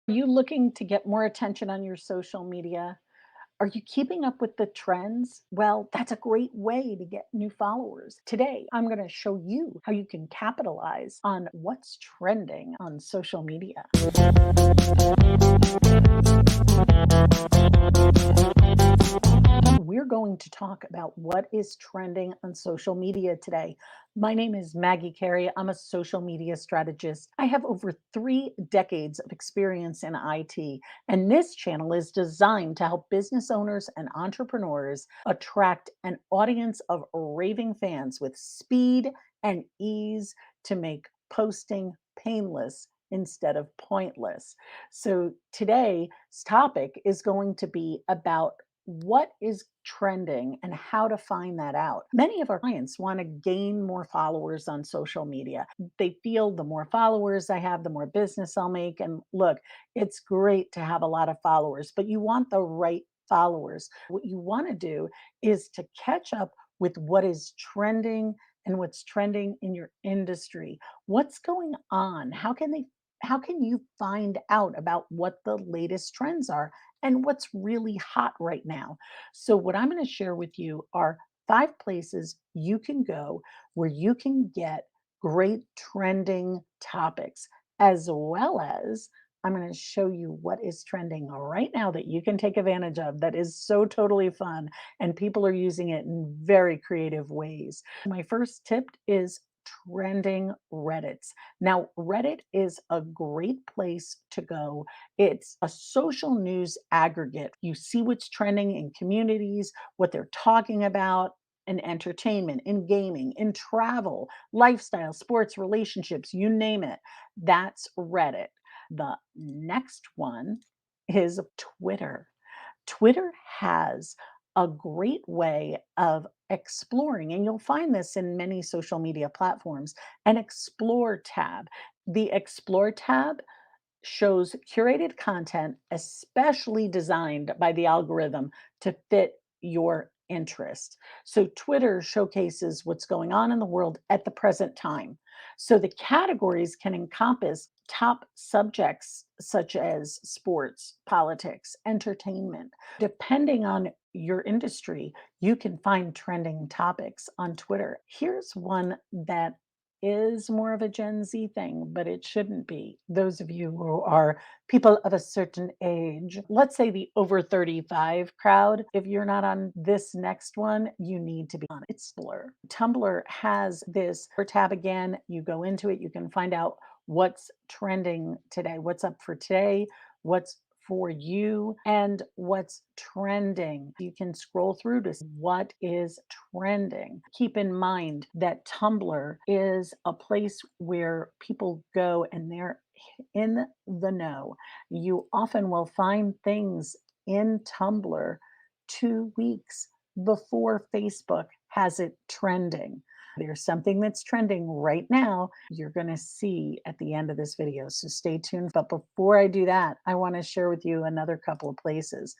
Are you looking to get more attention on your social media? Are you keeping up with the trends? Well, that's a great way to get new followers. Today, I'm going to show you how you can capitalize on what's trending on social media. We're going to talk about what is trending on social media today. My name is Maggie Carey. I'm a social media strategist. I have over 3 decades of experience in IT, and this channel is designed to help business owners and entrepreneurs attract an audience of raving fans with speed and ease to make posting painless instead of pointless. So today's topic is going to be about what is trending and how to find that out. Many of our clients want to gain more followers on social media. They feel the more followers I have, the more business I'll make. And look, it's great to have a lot of followers, but you want the right followers. What you want to do is to catch up with what is trending and what's trending in your industry. What's going on? How can you find out about what the latest trends are and what's really hot right now? So, what I'm going to share with you are 5 places you can go where you can get great trending topics, as well as I'm going to show you what is trending right now that you can take advantage of that is so totally fun and people are using it in very creative ways. My first tip is trending Reddits. Now, Reddit is a great place to go. It's a social news aggregate. You see what's trending in communities, what they're talking about in entertainment, in gaming, in travel, lifestyle, sports, relationships, you name it. That's Reddit. The next one is Twitter. Twitter has a great way of exploring, and you'll find this in many social media platforms, an explore tab. The explore tab shows curated content especially designed by the algorithm to fit your interest. So Twitter showcases what's going on in the world at the present time. So the categories can encompass top subjects such as sports, politics, entertainment. Depending on your industry, you can find trending topics on Twitter. Here's one that is more of a Gen Z thing, but it shouldn't be. Those of you who are people of a certain age, let's say the over 35 crowd, if you're not on this next one, you need to be on it. It's Tumblr. Tumblr has this tab again. You go into it, you can find out what's trending today, what's up for today, what's for you, and what's trending. You can scroll through to see what is trending. Keep in mind that Tumblr is a place where people go and they're in the know. You often will find things in Tumblr 2 weeks before Facebook has it trending. There's something that's trending right now you're going to see at the end of this video. So stay tuned. But before I do that, I want to share with you another couple of places.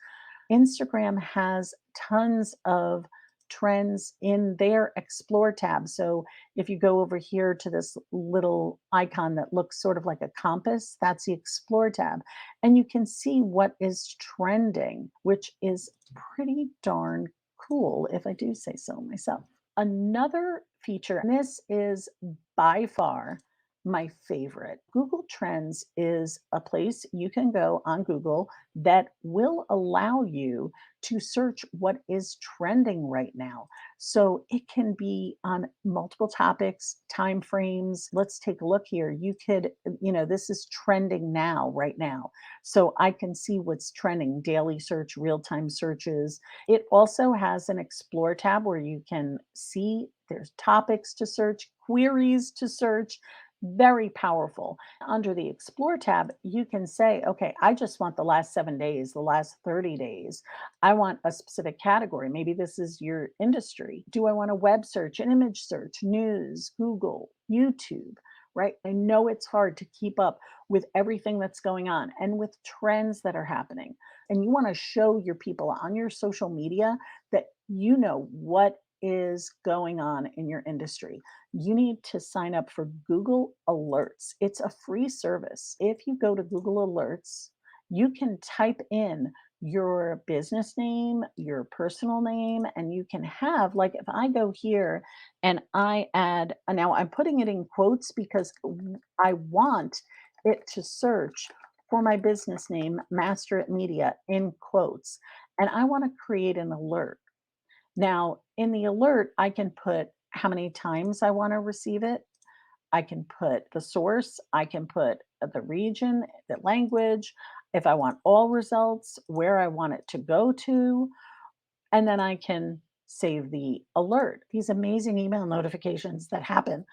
Instagram has tons of trends in their explore tab. So if you go over here to this little icon that looks sort of like a compass, that's the explore tab. And you can see what is trending, which is pretty darn cool, if I do say so myself. Another feature, and this is by far my favorite. Google Trends is a place you can go on Google that will allow you to search what is trending right now. So it can be on multiple topics, time frames. Let's take a look here. You could, this is trending now, right now. So I can see what's trending, daily search, real time searches. It also has an explore tab where you can see there's topics to search, queries to search, very powerful. Under the explore tab, you can say, okay, I just want the last 7 days, the last 30 days. I want a specific category. Maybe this is your industry. Do I want a web search, an image search, news, Google, YouTube? Right? I know it's hard to keep up with everything that's going on and with trends that are happening. And you want to show your people on your social media that you know what is going on in your industry. You need to sign up for Google Alerts. It's a free service. If you go to Google Alerts, You can type in your business name, your personal name, and you can have, like, if I go here and I add, and now I'm putting it in quotes because I want it to search for my business name, Master at Media, in quotes. And I want to create an alert. Now, in the alert, I can put how many times I want to receive it. I can put the source, I can put the region, the language, if I want all results, where I want it to go to, and then I can save the alert. These amazing email notifications that happen.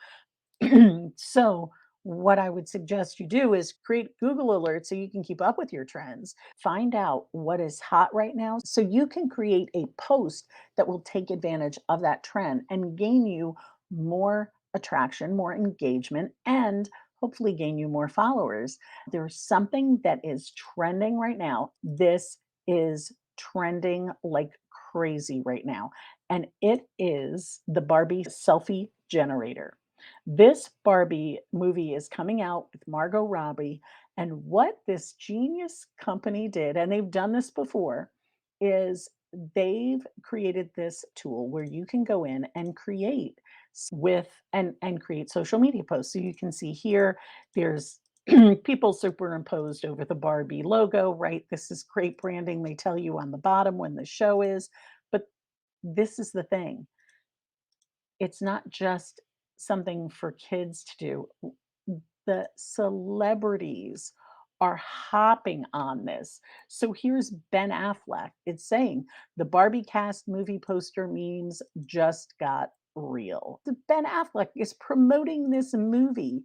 So, what I would suggest you do is create Google Alerts so you can keep up with your trends. Find out what is hot right now so you can create a post that will take advantage of that trend and gain you more attraction, more engagement, and hopefully gain you more followers. There's something that is trending right now. This is trending like crazy right now, and it is the Barbie selfie generator. This Barbie movie is coming out with Margot Robbie, and what this genius company did, and they've done this before, is they've created this tool where you can go in and create with and create social media posts. So you can see here, there's people superimposed over the Barbie logo, right? This is great branding. They tell you on the bottom when the show is, but this is the thing, it's not just something for kids to do. The celebrities are hopping on this. So here's Ben Affleck. It's saying the Barbie cast movie poster memes just got real. Ben Affleck is promoting this movie.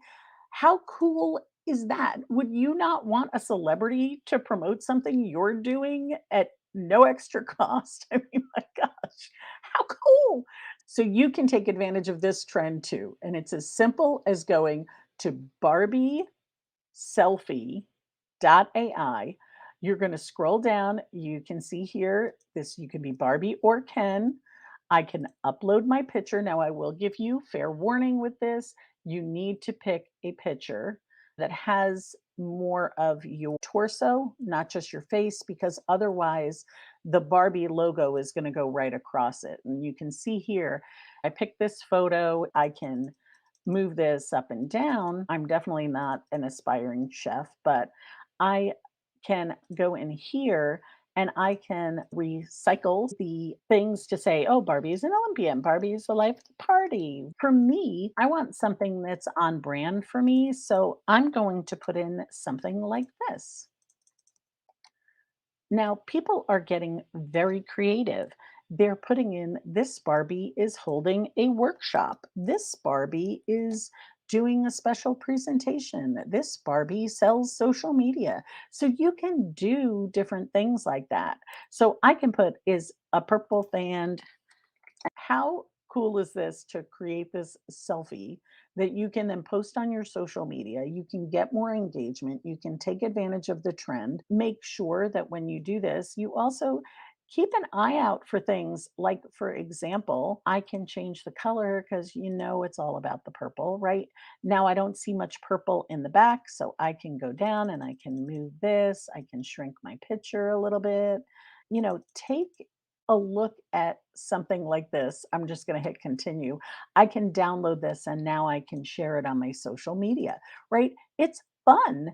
How cool is that? Would you not want a celebrity to promote something you're doing at no extra cost? I mean, my gosh, how cool. So you can take advantage of this trend too. And it's as simple as going to Barbie selfie.ai. You're going to scroll down. You can see here this, you can be Barbie or Ken. I can upload my picture. Now, I will give you fair warning with this. You need to pick a picture that has more of your torso, not just your face, because otherwise the Barbie logo is going to go right across it. And you can see here, I picked this photo. I can move this up and down. I'm definitely not an aspiring chef, but I can go in here and I can recycle the things to say, oh, Barbie is an Olympian, Barbie is the life of the party. For me, I want something that's on brand for me. So I'm going to put in something like this. Now, people are getting very creative. They're putting in this Barbie is holding a workshop. This Barbie is doing a special presentation. This Barbie sells social media. So you can do different things like that. So I can put is a purple fan. How cool is this to create this selfie that you can then post on your social media? You can get more engagement. You can take advantage of the trend. Make sure that when you do this, you also keep an eye out for things like, for example, I can change the color because you know it's all about the purple, right? Now I don't see much purple in the back, so I can go down and I can move this. I can shrink my picture a little bit. Take a look at something like this. I'm just going to hit continue. I can download this and now I can share it on my social media, right? It's fun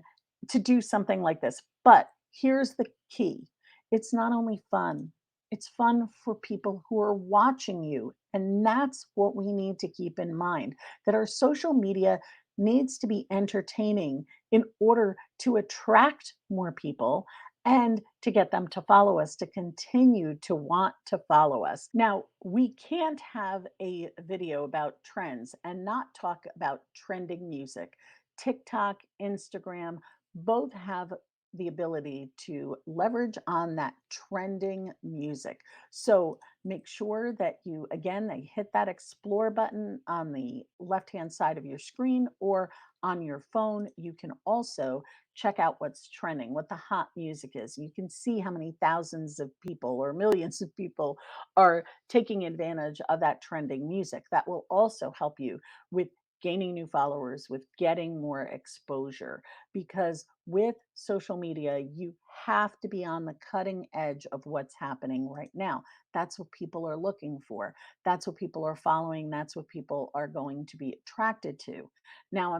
to do something like this. But here's the key, it's not only fun, it's fun for people who are watching you. And that's what we need to keep in mind, that our social media needs to be entertaining in order to attract more people and to get them to follow us, to continue to want to follow us. Now, we can't have a video about trends and not talk about trending music. TikTok, Instagram, both have the ability to leverage on that trending music. So make sure that you, again, they hit that explore button on the left hand side of your screen or on your phone. You can also check out what's trending, what the hot music is. You can see how many thousands of people or millions of people are taking advantage of that trending music. That will also help you with gaining new followers, with getting more exposure. Because with social media, you have to be on the cutting edge of what's happening right now. That's what people are looking for. That's what people are following. That's what people are going to be attracted to. Now,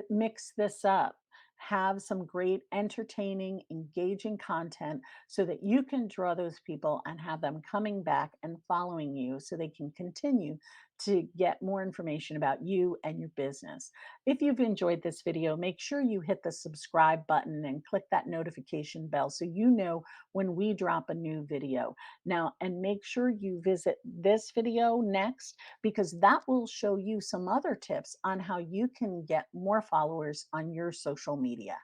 mix this up. Have some great, entertaining, engaging content so that you can draw those people and have them coming back and following you so they can continue to get more information about you and your business. If you've enjoyed this video, make sure you hit the subscribe button and click that notification bell so you know when we drop a new video. Now, and make sure you visit this video next because that will show you some other tips on how you can get more followers on your social media.